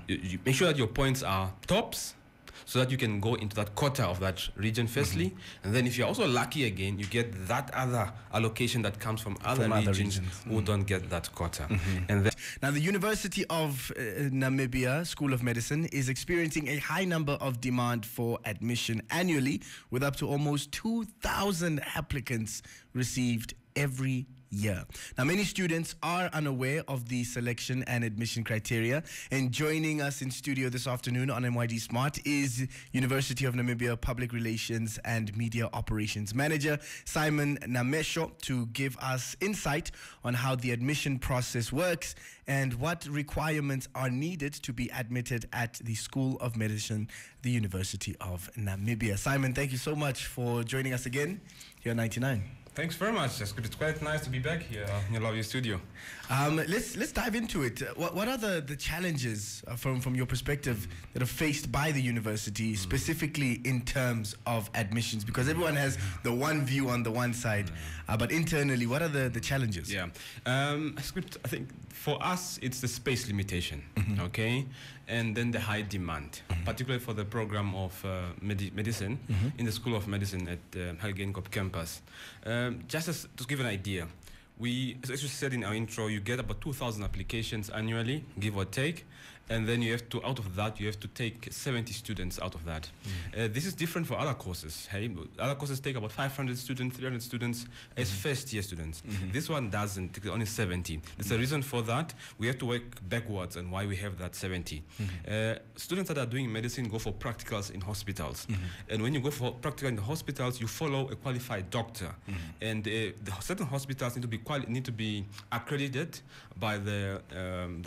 you make sure that your points are tops, so that you can go into that quota of that region firstly, and then if you're also lucky again, you get that other allocation that comes from other regions who don't get that quota. And then now, the University of Namibia School of Medicine is experiencing a high number of demand for admission annually, with up to almost 2,000 applicants received every year. Now, many students are unaware of the selection and admission criteria, and joining us in studio this afternoon on MYD Smart is University of Namibia Public Relations and Media Operations Manager Simon Namesho to give us insight on how the admission process works and what requirements are needed to be admitted at the School of Medicine, the University of Namibia. Simon, thank you so much for joining us again here on 99. Thanks very much, Skrypt. It's quite nice to be back here in your lovely studio. Let's dive into it. What are the challenges from your perspective that are faced by the university, specifically in terms of admissions? Because everyone has the one view on the one side, but internally, what are the challenges? Yeah, Skrypt, I think for us, it's the space limitation, okay? And then the high demand, particularly for the program of medicine in the School of Medicine at Helgenkop campus. Just to give an idea, as you said in our intro, you get about 2,000 applications annually, give or take, and then you have to, out of that, you have to take 70 students out of that. This is different for other courses. Hey, other courses take about 500 students, 300 students as first-year students. This one doesn't, take only 70. There's a reason for that. We have to work backwards on why we have that 70. Students that are doing medicine go for practicals in hospitals. And when you go for practical in the hospitals, you follow a qualified doctor. And the certain hospitals need to be accredited by the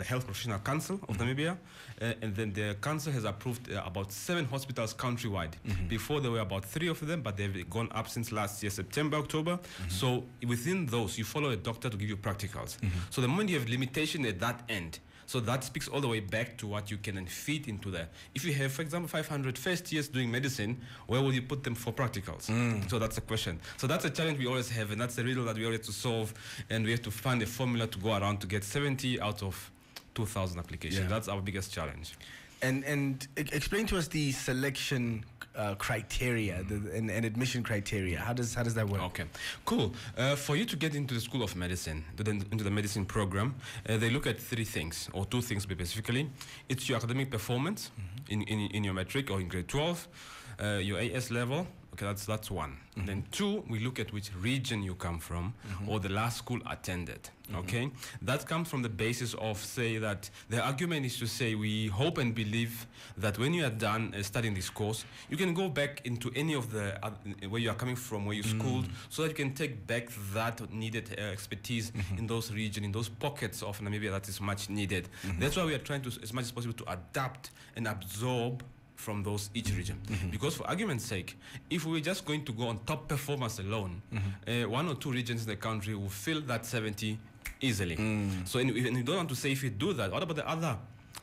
Health Professional Council of Namibia, and then the council has approved about 7 hospitals countrywide. Before there were about 3 of them, but they've gone up since last year, September, October. So within those, you follow a doctor to give you practicals. So the moment you have limitation at that end, so that speaks all the way back to what you can fit into there. If you have, for example, 500 first years doing medicine, where will you put them for practicals? So that's the question. So that's a challenge we always have, and that's the riddle that we always have to solve, and we have to find a formula to go around to get 70 out of 2,000 applications. That's our biggest challenge. And explain to us the selection criteria and admission criteria. How does that work? Okay, cool. For you to get into the School of Medicine, into the medicine program, they look at 3 things, or 2 things specifically. It's your academic performance in your matric or in grade 12, your AS level. Okay, that's 1. Then 2, we look at which region you come from or the last school attended. Okay, that comes from the basis of, say, that the argument is to say we hope and believe that when you are done studying this course, you can go back into any of the where you are coming from, where you schooled, so that you can take back that needed expertise in those regions, in those pockets of Namibia that is much needed. That's why we are trying to, as much as possible, to adapt and absorb from each region. Because for argument's sake, if we're just going to go on top performance alone, 1 or 2 regions in the country will fill that 70 easily. So and you don't want to say if you do that, what about the other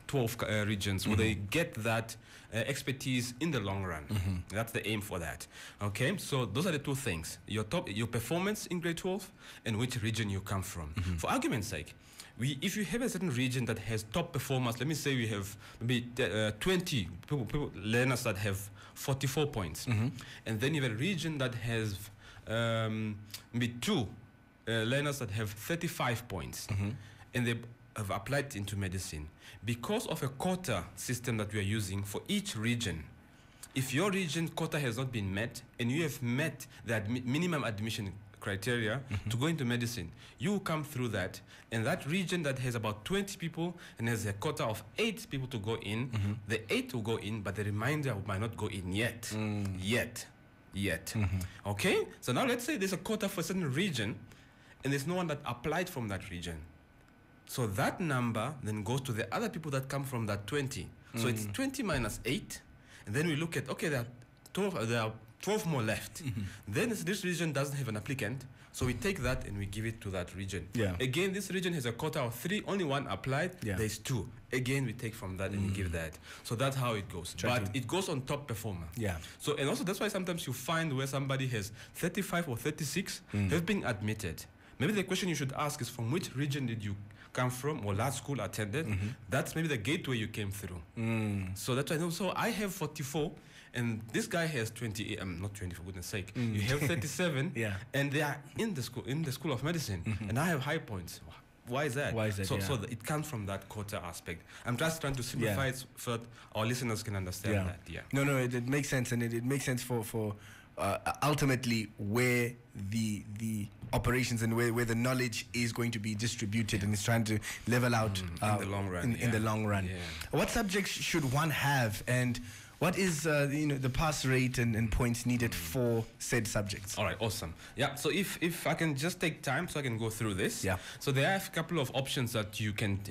12 regions? Will they get that expertise in the long run? That's the aim for that. Okay, so those are the 2 things: your performance in grade 12 and which region you come from. For argument's sake, if you have a certain region that has top performers, let me say we have maybe 20 learners that have 44 points, and then you have a region that has maybe 2 learners that have 35 points, and they have applied into medicine. Because of a quota system that we are using for each region, if your region quota has not been met and you have met the minimum admission criteria to go into medicine, you will come through that, and that region that has about 20 people and has a quota of 8 people to go in, the 8 will go in, but the remainder might not go in yet. Okay, so now let's say there's a quota for a certain region and there's no one that applied from that region, so that number then goes to the other people that come from that 20. So it's 20 minus 8, and then we look at, okay, there are 12 more left. Then this region doesn't have an applicant, so we take that and we give it to that region. Again, this region has a quota of 3, only 1 applied, there's 2. Again, we take from that and we give that. So that's how it goes. But it goes on top performer. So, and also that's why sometimes you find where somebody has 35 or 36 have been admitted. Maybe the question you should ask is, from which region did you come from or last school attended, that's maybe the gateway you came through. So that's why I know. So I have 44 and this guy has 28, not 20 for goodness sake. You have 37 and they are in the school of medicine and I have high points. Why is that? So it comes from that quota aspect. I'm just trying to simplify it so that our listeners can understand that. No, it makes sense, and it makes sense for ultimately where the operations and where the knowledge is going to be distributed, and it's trying to level out in the long run. In the long run. What subjects should one have, and what is the pass rate and points needed for said subjects? All right, awesome. Yeah, so if I can just take time so I can go through this. Yeah. So there are a couple of options that you can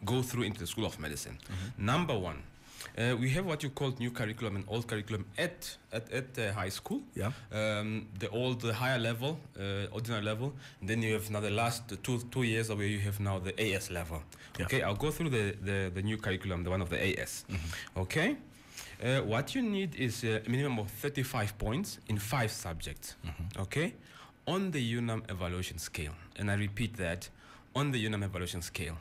go through into the School of Medicine. Number one, we have what you call new curriculum and old curriculum at high school. Yeah. The higher level, ordinary level. And then you have now the last two years where you have now the AS level. Yeah. Okay, I'll go through the new curriculum, the one of the AS. Okay. What you need is a minimum of 35 points in 5 subjects, okay, on the UNAM evaluation scale. And I repeat that, on the UNAM evaluation scale.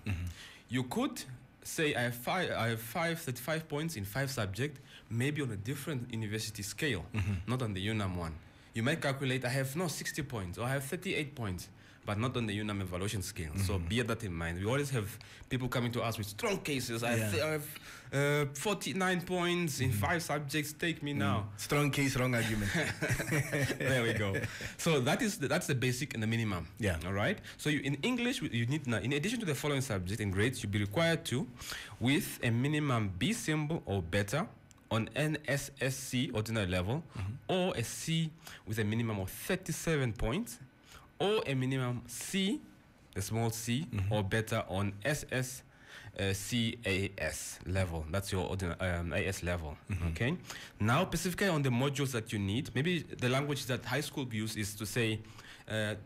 You could say I have 35 points in 5 subjects, maybe on a different university scale, not on the UNAM one. You might calculate I have 60 points or I have 38 points, but not on the UNAM evaluation scale. So bear that in mind. We always have people coming to us with strong cases. I have 49 points in 5 subjects. Take me now. Strong case, wrong argument. There we go. So that's the basic and the minimum. Yeah. All right. So in English, you need now, in addition to the following subject and grades, you'll be required to, with a minimum B symbol or better on an SSC ordinary level, or a C with a minimum of 37 points, or a minimum C, the small c, or better on SSCAS level. That's your AS level. Okay. Now, specifically on the modules that you need, maybe the language that high school use is to say,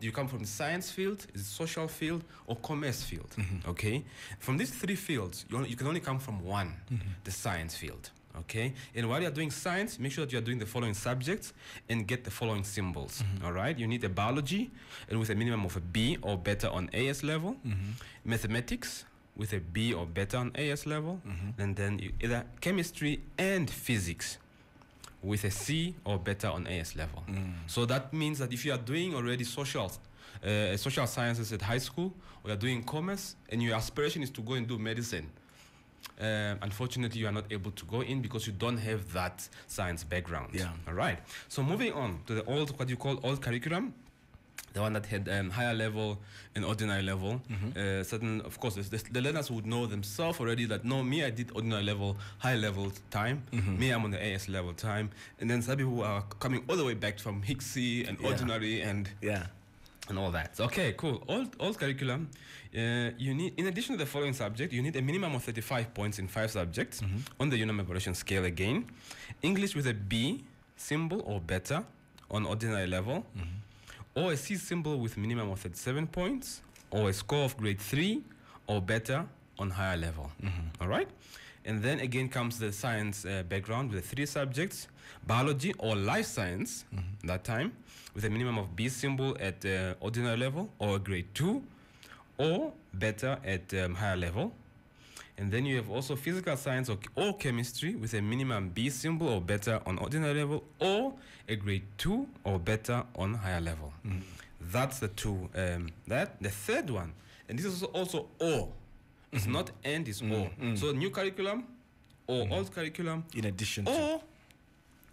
you come from the science field, is social field, or commerce field. Okay. From these 3 fields, you can only come from one, the science field. Okay, and while you're doing science, make sure that you're doing the following subjects and get the following symbols. All right, you need a biology and with a minimum of a B or better on AS level, mathematics with a B or better on AS level, and then either chemistry and physics with a C or better on AS level. So that means that if you are doing already social sciences at high school, or you're doing commerce, and your aspiration is to go and do medicine, unfortunately, you are not able to go in because you don't have that science background. Yeah. All right. So moving on to the what you call old curriculum, the one that had higher level and ordinary level. Certain, of course, the learners would know themselves already that, no, me, I did ordinary level, high level time. Me, I'm on the AS level time. And then some people are coming all the way back from HICSI and ordinary and all that. So, okay, cool. Old curriculum, you need, in addition to the following subject, you need a minimum of 35 points in 5 subjects on the UNAM evaluation scale again. English with a B symbol or better on ordinary level, or a C symbol with minimum of 37 points, or a score of grade 3 or better on higher level. All right? And then again comes the science background with 3 subjects, biology or life science that time, with a minimum of B symbol at ordinary level or grade 2 or better at higher level. And then you have also physical science or chemistry with a minimum B symbol or better on ordinary level or a grade 2 or better on higher level. That's the 2. The third one, and this is also O. It's not and, it's O. So new curriculum or old curriculum. In addition to.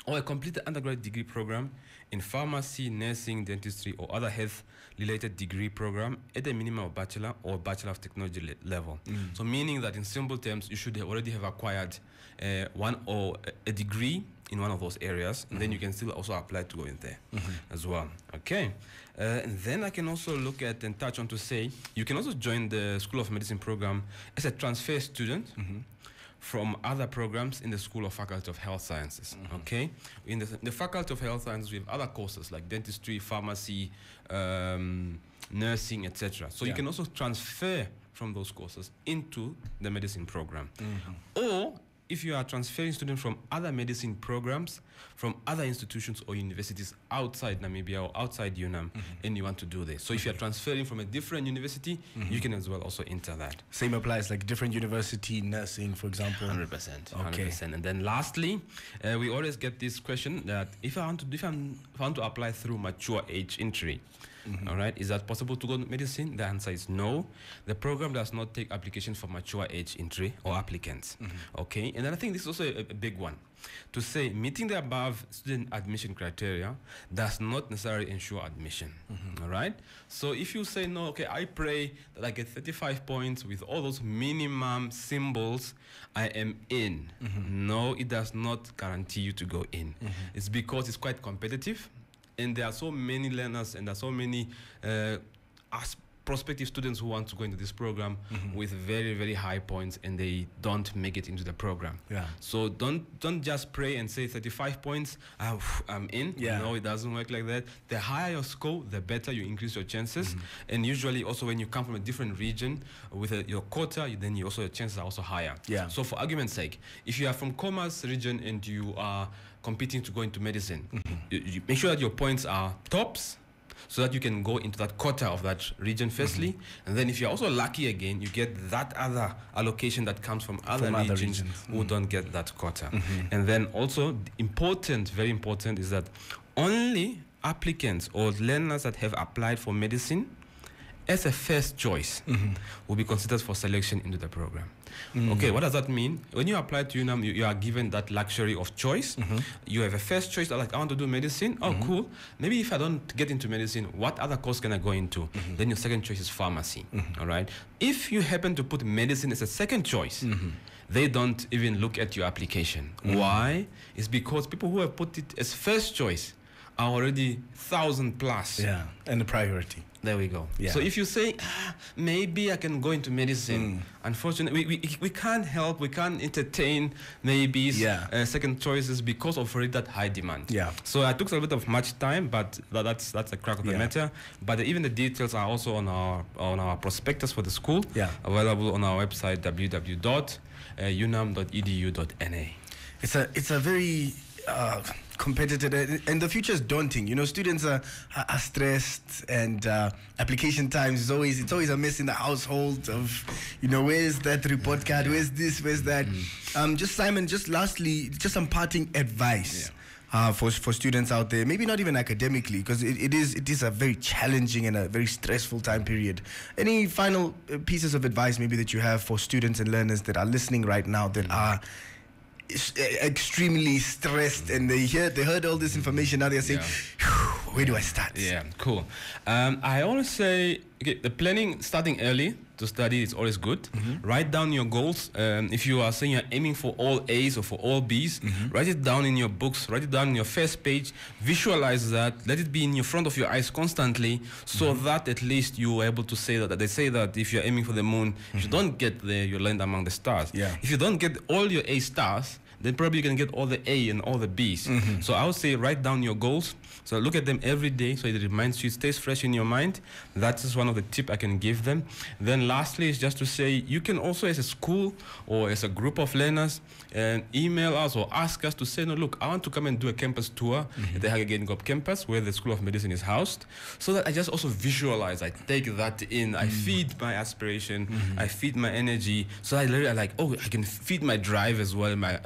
Or a complete undergraduate degree program in pharmacy, nursing, dentistry, or other health-related degree program at a minimum of bachelor or bachelor of technology level. So meaning that in simple terms, you should already have acquired one or a degree in one of those areas, and then you can still also apply to go in there as well. Okay. And then I can also look at and touch on to say, you can also join the School of Medicine program as a transfer student from other programs in the School of Faculty of Health Sciences. Okay, in the Faculty of Health Sciences, we have other courses like dentistry, pharmacy, nursing, etc. So you can also transfer from those courses into the medicine program. Or if you are transferring students from other medicine programs, from other institutions or universities outside Namibia or outside UNAM, and you want to do this. So if you are transferring from a different university, you can as well also enter that. Same applies, like different university nursing, for example. 100%. Okay. 100%. And then lastly, we always get this question that if I want to apply through mature age entry, all right, is that possible to go to medicine? The answer is no. The program does not take applications for mature age entry or applicants. Okay, and then I think this is also a big one. To say meeting the above student admission criteria does not necessarily ensure admission. All right. So if you say no, okay, I pray that I get 35 points with all those minimum symbols, I am in. No, it does not guarantee you to go in. It's because it's quite competitive, and there are so many learners and there are so many prospective students who want to go into this program with very, very high points, and they don't make it into the program. Yeah. So don't just pray and say 35 points, I'm in. Yeah. No, it doesn't work like that. The higher your score, the better you increase your chances. And usually also when you come from a different region with your quota, then your chances are also higher. Yeah. So for argument's sake, if you are from Commerce region and you are competing to go into medicine, you make sure that your points are tops, so that you can go into that quota of that region firstly. And then if you're also lucky again, you get that other allocation that comes from other regions who don't get that quota. And then also important, very important, is that only applicants or learners that have applied for medicine as a first choice will be considered for selection into the program. Okay, what does that mean? When you apply to UNAM, you are given that luxury of choice. You have a first choice, like I want to do medicine. Oh, cool. Maybe if I don't get into medicine, what other course can I go into? Then your second choice is pharmacy. All right. If you happen to put medicine as a second choice, they don't even look at your application. Why? It's because people who have put it as first choice are already 1,000 plus. Yeah, and the priority. There we go. Yeah. So if you say, maybe I can go into medicine, unfortunately, we can't help, we can't entertain maybe second choices because of already that high demand. Yeah. So I took a little bit of much time, but that's the crack of the matter. But even the details are also on our prospectus for the school, available on our website, www.unam.edu.na. It's a very competitive, and the future is daunting. You know, students are stressed, and application times is always a mess in the household of, you know, where's that report card, where's this, where's that. Just Simon, just lastly, just some parting advice for students out there, maybe not even academically, because it is a very challenging and a very stressful time period. Any final pieces of advice maybe that you have for students and learners that are listening right now that are extremely stressed, and they heard all this information, now they're saying, where do I start? Yeah, cool. I always say, okay, the planning, starting early to study is always good. Write down your goals. If you are saying you're aiming for all A's or for all B's, write it down in your books, write it down in your first page, visualize that, let it be in your front of your eyes constantly, so that at least you're able to say that. They say that if you're aiming for the moon, if you don't get there, you land among the stars. If you don't get all your A stars, then probably you can get all the A and all the B's. So I would say write down your goals. So look at them every day so it reminds you, it stays fresh in your mind. That is one of the tips I can give them. Then lastly is just to say, you can also as a school or as a group of learners email us or ask us to say, no, look, I want to come and do a campus tour at the Hagegengop campus where the School of Medicine is housed, so that I just also visualize, I take that in, I feed my aspiration, I feed my energy, so I literally like, oh, I can feed my drive as well, my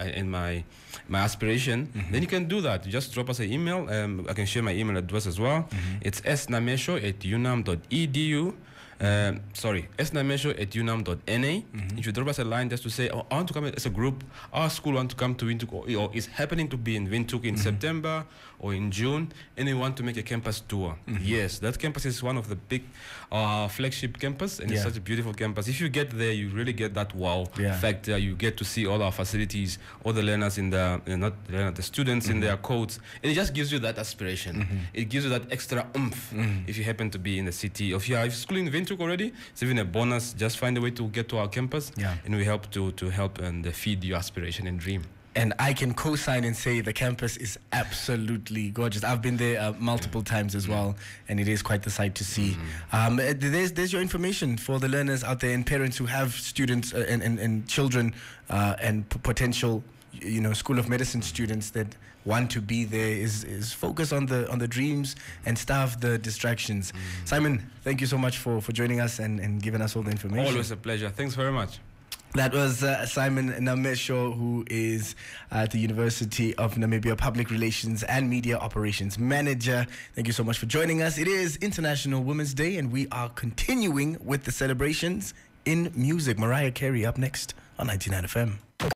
aspiration. Then you can do that. You just drop us an email. I can share my email address as well. It's snamesho@unam.edu. snamesho@unam.na. If you drop us a line just to say, oh, I want to come as a group, our school want to come to Windhoek, or is happening to be in Windhoek in September or in June, and they want to make a campus tour. Yes, that campus is one of the big flagship campus, and it's such a beautiful campus. If you get there, you really get that wow factor. You get to see all our facilities, all the learners in the, the students in their codes, and it just gives you that aspiration. It gives you that extra oomph if you happen to be in the city. If you're schooling in Windhoek already, it's even a bonus. Just find a way to get to our campus, and we help to help and feed your aspiration and dream. And I can co-sign and say the campus is absolutely gorgeous. I've been there multiple times as well, and it is quite the sight to see. There's your information for the learners out there and parents who have students and children and potential, School of Medicine students that want to be there. Is focus on the dreams and starve the distractions. Simon, thank you so much for joining us and giving us all the information. Always a pleasure. Thanks very much. That was Simon Namesho, who is at the University of Namibia Public Relations and Media Operations Manager. Thank you so much for joining us. It is International Women's Day, and we are continuing with the celebrations in music. Mariah Carey up next on 99 FM.